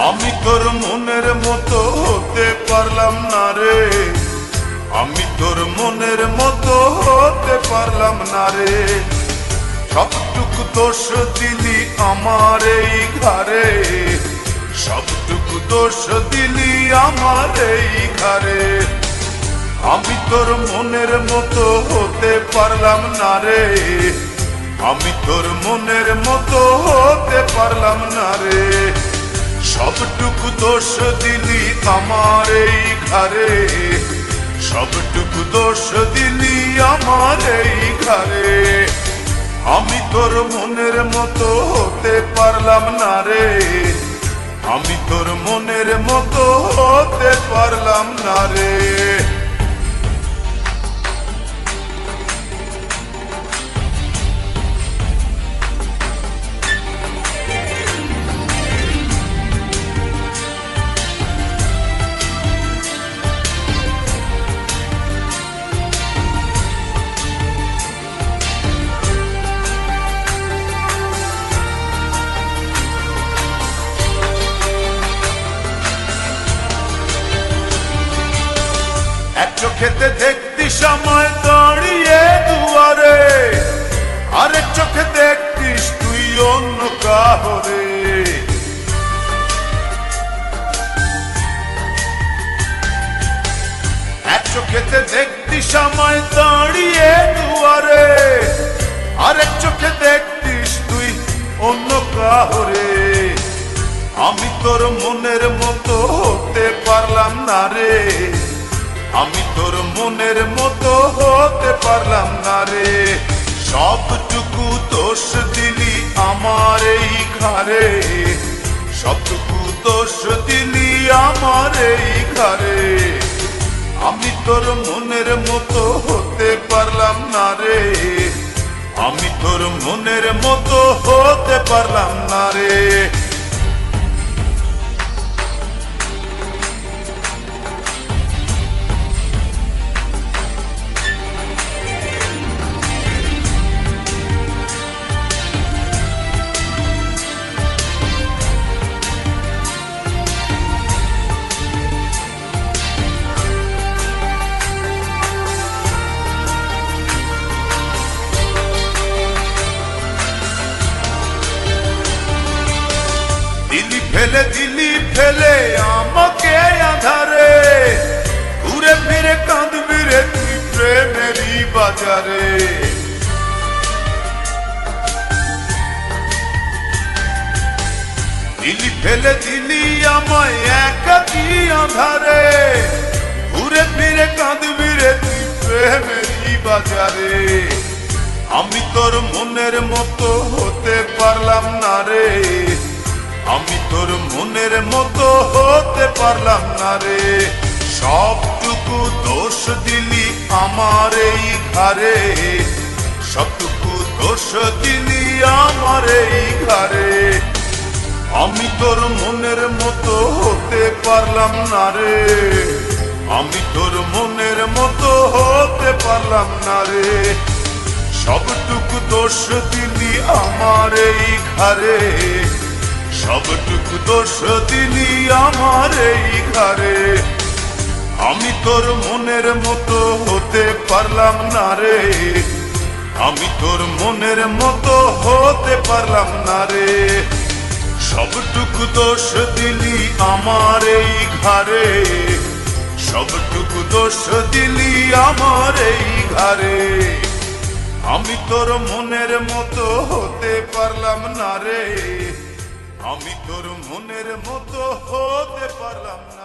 আমি তোর মনের মতো হতে পারলাম না রে, আমি তোর মনের মতো হতে পারলাম না রে। সবটুকু দোষ দিলি আমার এই ঘরে, সবটুকু দোষ দিলি আমার এই ঘরে। আমি তোর মনের মতো হতে পারলাম না রে, আমি তোর মনের মতো হতে পারলাম না রে। সবটুকু দোষ দিলি আমার এই ঘরে, সবটুকু দোষ দিলি আমার এই ঘরে। আমি তোর মনের মতো হতে পারলাম না রে, আমি তোর মনের মতো হতে পারলাম না রে। চোখেতে দেখতি সময় দাঁড়িয়ে দুয়ারে, আরেক চোখে দেখতিস তুই অন্য কাহরে। এক চোখেতে দেখতি সময় দাঁড়িয়ে দুয়ারে, আরেক চোখে দেখতিস তুই অন্য কাহরে। আমি তোর মনের মতো হতে পারলাম না রে, আমি তোর মনের মতো হতে পারলাম না রে। সবটুকু দোষ দিলি আমার এই ঘরে, সবটুকু দোষ দিলি আমার এই ঘরে। আমি তোর মনের মতো হতে পারলাম না রে, আমি তোর মনের মতো হতে পারলাম না রে। ফেলে দিলি ফেলে আমাকে আধারে, ঘুরে ফিরে কাঁদবি রে তুই প্রেমেরই বাজারে। দিলি ফেলে দিলি আমায় একাকী আধারে, ঘুরে ফিরে কাঁদবি রে তুই প্রেমেরই বাজারে। আমি তোর মনের মতো হতে পারলাম না রে, আমি তোর মনের মতো হতে পারলাম না রে। সবটুকু দোষ দিলি আমার এই ঘরে, সবটুকু দোষ দিলি আমার এই ঘরে। আমি তোর মনের মতো হতে পারলাম না রে, আমি তোর মনের মতো হতে পারলাম না রে। সবটুকু দোষ দিলি আমার এই ঘরে, সবটুকু দোষ দিলি আমার এই ঘরে। আমি তোর মনের মতো হতে পারলাম না রে, আমি তোর মনের মতো হতে পারলাম না রে। সবটুকু দোষ দিলি আমার এই ঘরে, সবটুকু দোষ দিলি আমার এই ঘরে। আমি তোর মনের মতো হতে পারলাম না রে, আমি তোর মনের মতো হতে পারলাম না।